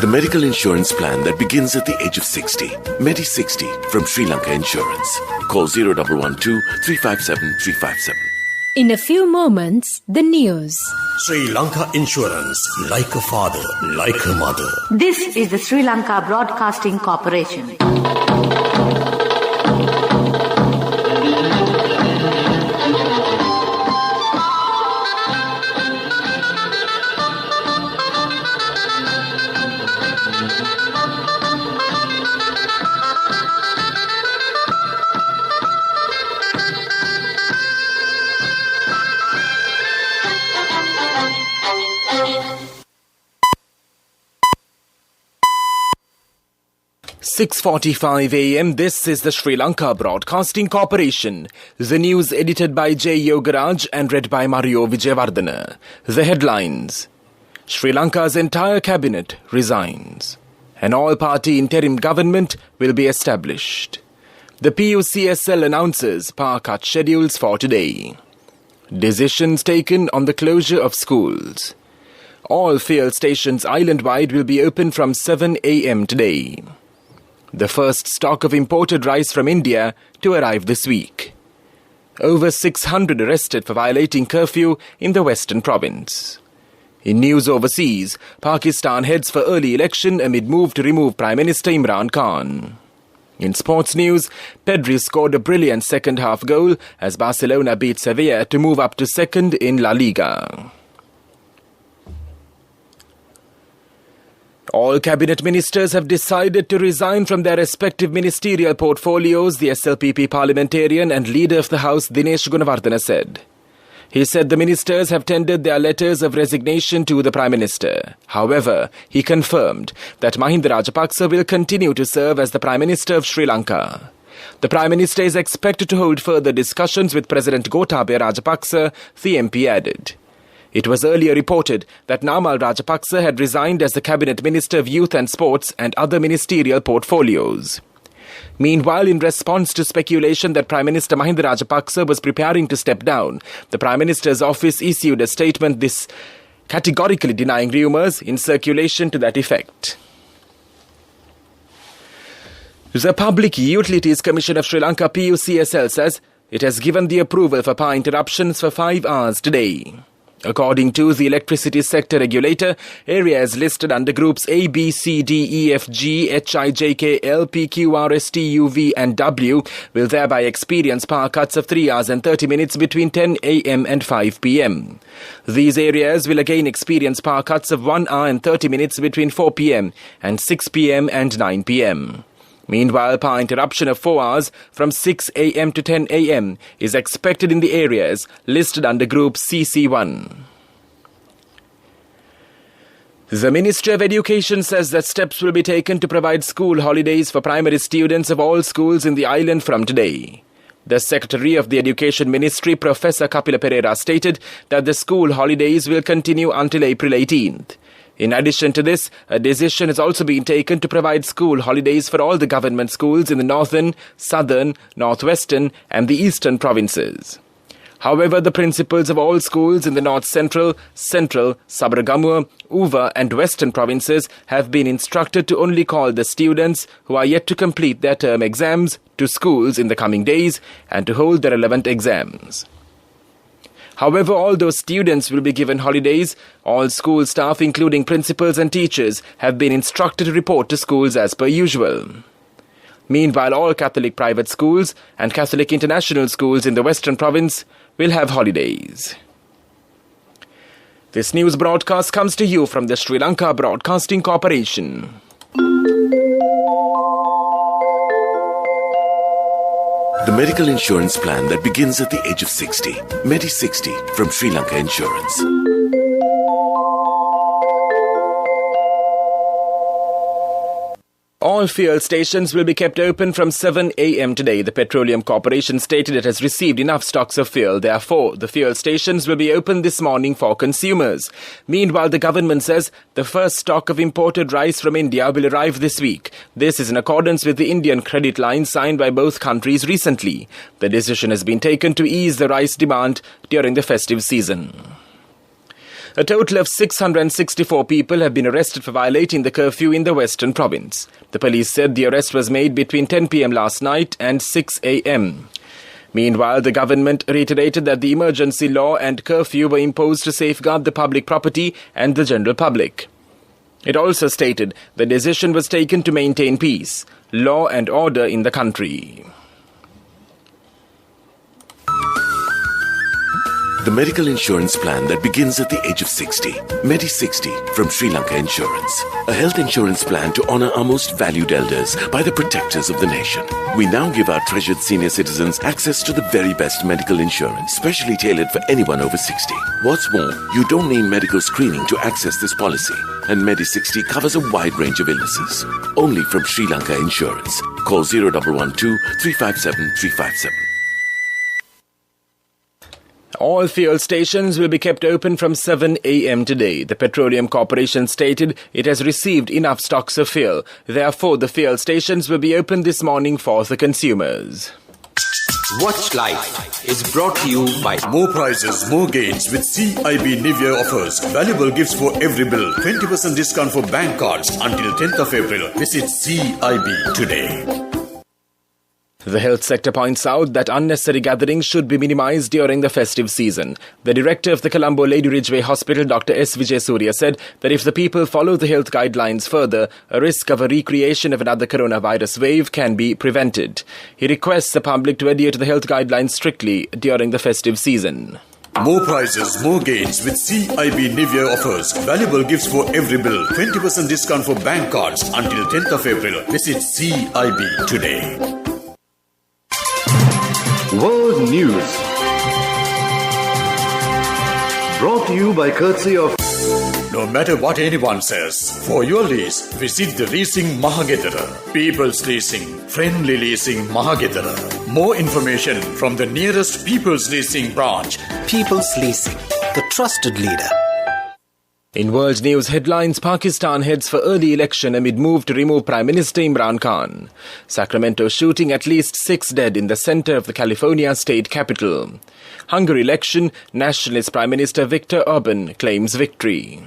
The medical insurance plan that begins at the age of 60. Medi60 from Sri Lanka Insurance. Call 0112 357 357. In a few moments, the news. Sri Lanka Insurance, like a father, like a mother. This is the Sri Lanka Broadcasting Corporation. "6:45 a.m. This is the Sri Lanka Broadcasting Corporation. The news edited by J. Yogaraj and read by Mario Vijayawardena. The headlines. Sri Lanka's entire cabinet resigns. An all-party interim government will be established. The PUCSL announces power cut schedules for today. Decisions taken on the closure of schools. All fuel stations island-wide will be open from 7 a.m. today. The first stock of imported rice from India to arrive this week. Over 600 arrested for violating curfew in the Western Province. In news overseas, Pakistan heads for early election amid move to remove Prime Minister Imran Khan. In sports news, Pedri scored a brilliant second-half goal as Barcelona beat Sevilla to move up to second in La Liga. All cabinet ministers have decided to resign from their respective ministerial portfolios, the SLPP parliamentarian and leader of the House Dinesh Gunawardena said. He said the ministers have tendered their letters of resignation to the Prime Minister. However, he confirmed that Mahinda Rajapaksa will continue to serve as the Prime Minister of Sri Lanka. The Prime Minister is expected to hold further discussions with President Gotabaya Rajapaksa, the MP added. It was earlier reported that Namal Rajapaksa had resigned as the Cabinet Minister of Youth and Sports and other ministerial portfolios. Meanwhile, in response to speculation that Prime Minister Mahinda Rajapaksa was preparing to step down, the Prime Minister's office issued a statement categorically denying rumours in circulation to that effect. The Public Utilities Commission of Sri Lanka PUCSL says it has given the approval for power interruptions for 5 hours today. According to the electricity sector regulator, areas listed under groups A, B, C, D, E, F, G, H, I, J, K, L, P, Q, R, S, T, U, V and W will thereby experience power cuts of 3 hours and 30 minutes between 10 a.m. and 5 p.m. These areas will again experience power cuts of 1 hour and 30 minutes between 4 p.m. and 6 p.m. and 9 p.m. Meanwhile, power interruption of 4 hours from 6 a.m. to 10 a.m. is expected in the areas listed under Group CC1. The Ministry of Education says that steps will be taken to provide school holidays for primary students of all schools in the island from today. The Secretary of the Education Ministry, Professor Kapila Pereira, stated that the school holidays will continue until April 18th. In addition to this, a decision has also been taken to provide school holidays for all the government schools in the northern, southern, northwestern and the eastern provinces. However, the principals of all schools in the North Central, Sabaragamuwa, Uva and Western provinces have been instructed to only call the students who are yet to complete their term exams to schools in the coming days and to hold the relevant exams. However, although students will be given holidays, all school staff, including principals and teachers, have been instructed to report to schools as per usual. Meanwhile, all Catholic private schools and Catholic international schools in the Western Province will have holidays. This news broadcast comes to you from the Sri Lanka Broadcasting Corporation. The medical insurance plan that begins at the age of 60. Medi60 from Sri Lanka Insurance. All fuel stations will be kept open from 7 a.m. today. The Petroleum Corporation stated it has received enough stocks of fuel. Therefore, the fuel stations will be open this morning for consumers. Meanwhile, the government says the first stock of imported rice from India will arrive this week. This is in accordance with the Indian credit line signed by both countries recently. The decision has been taken to ease the rice demand during the festive season. A total of 664 people have been arrested for violating the curfew in the Western Province. The police said the arrest was made between 10 p.m. last night and 6 a.m. Meanwhile, the government reiterated that the emergency law and curfew were imposed to safeguard the public property and the general public. It also stated the decision was taken to maintain peace, law and order in the country. The medical insurance plan that begins at the age of 60. Medi 60 from Sri Lanka Insurance. A health insurance plan to honor our most valued elders by the protectors of the nation. We now give our treasured senior citizens access to the very best medical insurance, specially tailored for anyone over 60. What's more, you don't need medical screening to access this policy. And Medi 60 covers a wide range of illnesses. Only from Sri Lanka Insurance. Call 0112 357 357. All fuel stations will be kept open from 7 a.m. today. The Petroleum Corporation stated it has received enough stocks of fuel. Therefore, the fuel stations will be open this morning for the consumers. Watch Life is brought to you by More Prices, More Gains with CIB New Year offers. Valuable gifts for every bill. 20% discount for bank cards until 10th of April. Visit CIB today. The health sector points out that unnecessary gatherings should be minimized during the festive season. The director of the Colombo Lady Ridgeway Hospital, Dr. S. Vijay Surya, said that if the people follow the health guidelines further, a risk of a recreation of another coronavirus wave can be prevented. He requests the public to adhere to the health guidelines strictly during the festive season. More prices, more gains with CIB New Year offers. Valuable gifts for every bill. 20% discount for bank cards until 10th of April. Visit CIB today. World News, brought to you by courtesy of No matter what anyone says, for your lease, visit the Leasing Mahagedara. People's Leasing, friendly leasing Mahagedara. More information from the nearest People's Leasing branch. People's Leasing, the trusted leader. In world news headlines, Pakistan heads for early election amid move to remove Prime Minister Imran Khan. Sacramento shooting, at least 6 dead in the center of the California state capital. Hungary election, nationalist Prime Minister Viktor Orban claims victory.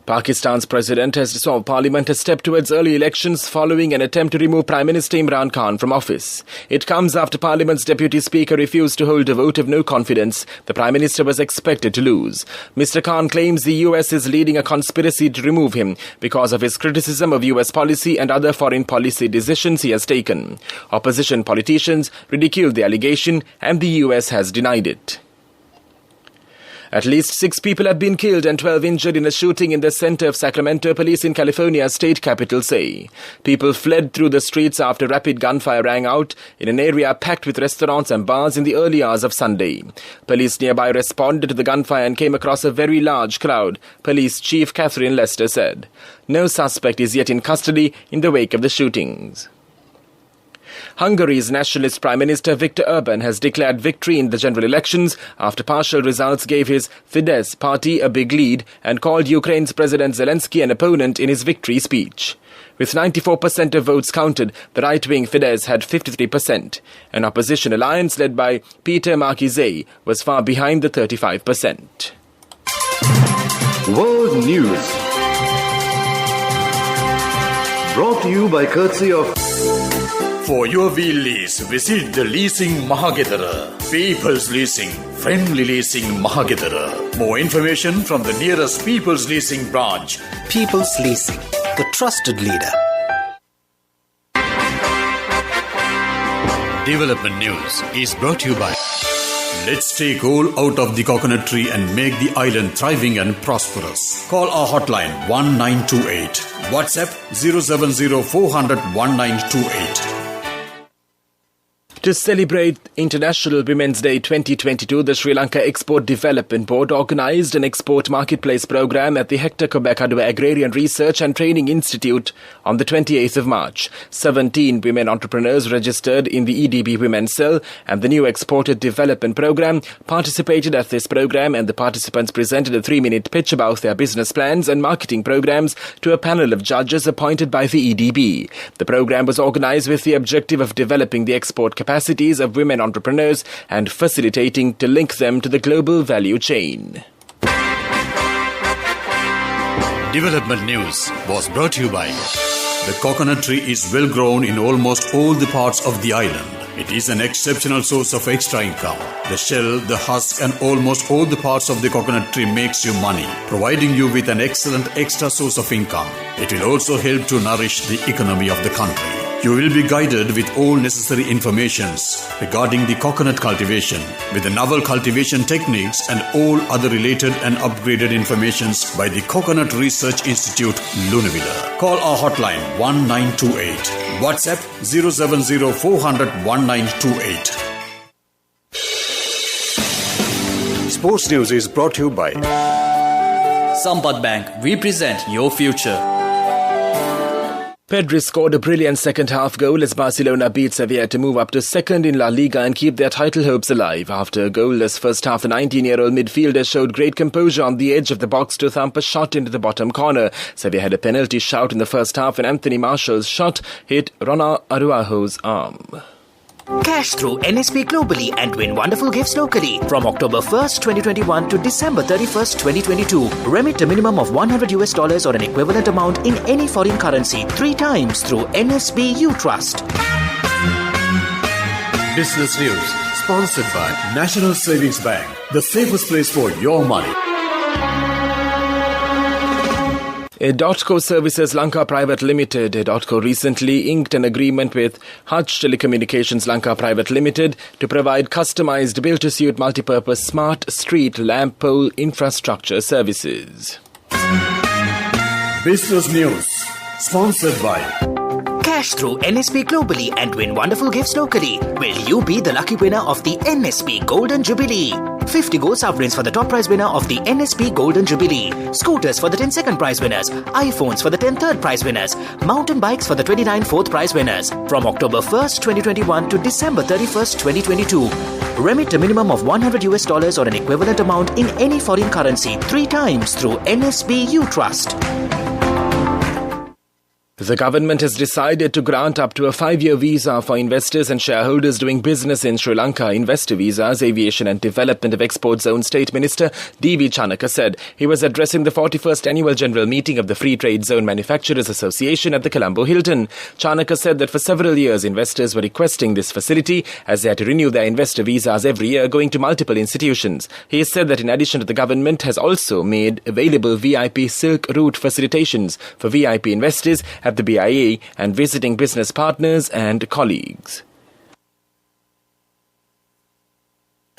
Pakistan's president has dissolved parliament, a step towards early elections following an attempt to remove Prime Minister Imran Khan from office. It comes after parliament's deputy speaker refused to hold a vote of no confidence the prime minister was expected to lose. Mr. Khan claims the US is leading a conspiracy to remove him because of his criticism of US policy and other foreign policy decisions he has taken. Opposition politicians ridiculed the allegation and the US has denied it. At least 6 people have been killed and 12 injured in a shooting in the center of Sacramento, police in California's state capital say. People fled through the streets after rapid gunfire rang out in an area packed with restaurants and bars in the early hours of Sunday. Police nearby responded to the gunfire and came across a very large crowd, Police Chief Catherine Lester said. No suspect is yet in custody in the wake of the shootings. Hungary's nationalist Prime Minister Viktor Orban has declared victory in the general elections after partial results gave his Fidesz party a big lead and called Ukraine's President Zelensky an opponent in his victory speech. With 94% of votes counted, the right-wing Fidesz had 53%. An opposition alliance led by Peter Markizai was far behind the 35%. World News, brought to you by courtesy of For your wheel lease, visit the Leasing Mahagedara. People's Leasing, friendly leasing Mahagedara. More information from the nearest People's Leasing branch. People's Leasing, the trusted leader. Development News is brought to you by Let's take all out of the coconut tree and make the island thriving and prosperous. Call our hotline 1928. WhatsApp 070 400 1928. To celebrate International Women's Day 2022, the Sri Lanka Export Development Board organised an export marketplace program at the Hector Kobakadua Agrarian Research and Training Institute on the 28th of March. 17 women entrepreneurs registered in the EDB Women's Cell and the new Exported Development Program participated at this program, and the participants presented a 3-minute pitch about their business plans and marketing programs to a panel of judges appointed by the EDB. The program was organised with the objective of developing the export capacity capacities of women entrepreneurs and facilitating to link them to the global value chain. Development news was brought to you by the coconut tree is well grown in almost all the parts of the island. It is an exceptional source of extra income. The shell, the husk and almost all the parts of the coconut tree makes you money, providing you with an excellent extra source of income. It will also help to nourish the economy of the country. You will be guided with all necessary informations regarding the coconut cultivation, with the novel cultivation techniques and all other related and upgraded informations by the Coconut Research Institute, Lunavilla. Call our hotline 1928. WhatsApp 070 400 1928. Sports News is brought to you by Sampath Bank. We present your future. Pedri scored a brilliant second-half goal as Barcelona beat Sevilla to move up to second in La Liga and keep their title hopes alive. After a goalless first half, the 19-year-old midfielder showed great composure on the edge of the box to thump a shot into the bottom corner. Sevilla had a penalty shout in the first half when Anthony Martial's shot hit Ronald Araujo's arm. Cash through NSP globally and win wonderful gifts locally. From October 1st, 2021 to December 31st, 2022. Remit a minimum of $100 or an equivalent amount in any foreign currency 3 times through NSB You Trust. Business news sponsored by National Savings Bank, the safest place for your money. Dotco Services Lanka Private Limited. Dotco recently inked an agreement with Hutch Telecommunications Lanka Private Limited to provide customized built-to-suit multipurpose smart street lamp pole infrastructure services. Business news sponsored by Cash through NSP globally and win wonderful gifts locally. Will you be the lucky winner of the NSP Golden Jubilee? 50 gold sovereigns for the top prize winner of the NSP Golden Jubilee. Scooters for the 10 second prize winners. iPhones for the 10 third prize winners. Mountain bikes for the 29 fourth prize winners. From October 1st, 2021 to December 31st, 2022. Remit a minimum of $100 or an equivalent amount in any foreign currency 3 times through NSB You Trust. The government has decided to grant up to a 5-year visa for investors and shareholders doing business in Sri Lanka. Investor Visas, Aviation and Development of Export Zone State Minister D.V. Chanaka said he was addressing the 41st Annual General Meeting of the Free Trade Zone Manufacturers Association at the Colombo Hilton. Chanaka said that for several years investors were requesting this facility as they had to renew their investor visas every year going to multiple institutions. He said that in addition to the government has also made available VIP Silk Route facilitations for VIP investors at the BIA and visiting business partners and colleagues.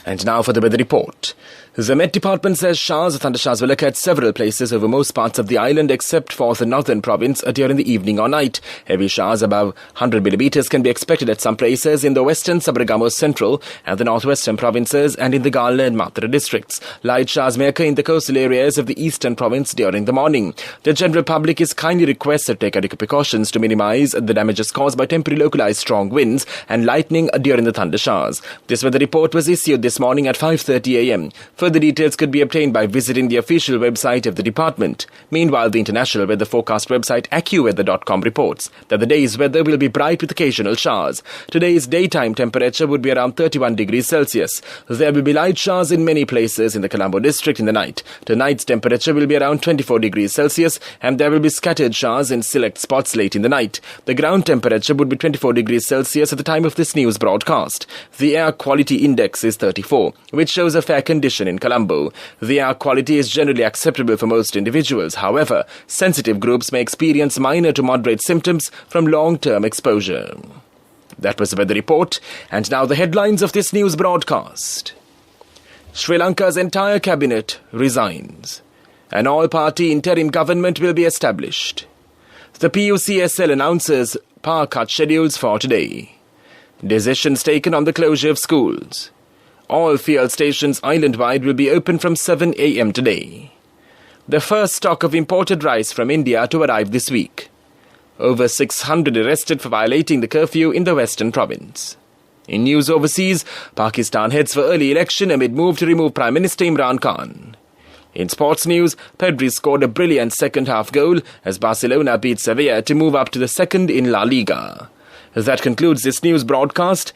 And now for the weather report. The Met Department says showers or thundershowers will occur at several places over most parts of the island except for the northern province during the evening or night. Heavy showers above 100 millimeters can be expected at some places in the western Sabaragamu central and the northwestern provinces and in the Gala and Mathura districts. Light showers may occur in the coastal areas of the eastern province during the morning. The general public is kindly requested to take adequate precautions to minimize the damages caused by temporary localized strong winds and lightning during the thunder showers. This weather report was issued this morning at 5:30 a.m. Further details could be obtained by visiting the official website of the department. Meanwhile, the international weather forecast website AccuWeather.com reports that the day's weather will be bright with occasional showers. Today's daytime temperature would be around 31 degrees Celsius. There will be light showers in many places in the Colombo district in the night. Tonight's temperature will be around 24 degrees Celsius and there will be scattered showers in select spots late in the night. The ground temperature would be 24 degrees Celsius at the time of this news broadcast. The air quality index is 34, which shows a fair condition in Colombo. The air quality is generally acceptable for most individuals. However, sensitive groups may experience minor to moderate symptoms from long-term exposure. That was the weather report. And now the headlines of this news broadcast. Sri Lanka's entire cabinet resigns. An all-party interim government will be established. The PUCSL announces power cut schedules for today. Decisions taken on the closure of schools. All fuel stations island-wide will be open from 7 a.m. today. The first stock of imported rice from India to arrive this week. Over 600 arrested for violating the curfew in the western province. In news overseas, Pakistan heads for early election amid move to remove Prime Minister Imran Khan. In sports news, Pedri scored a brilliant second-half goal as Barcelona beat Sevilla to move up to the second in La Liga. That concludes this news broadcast.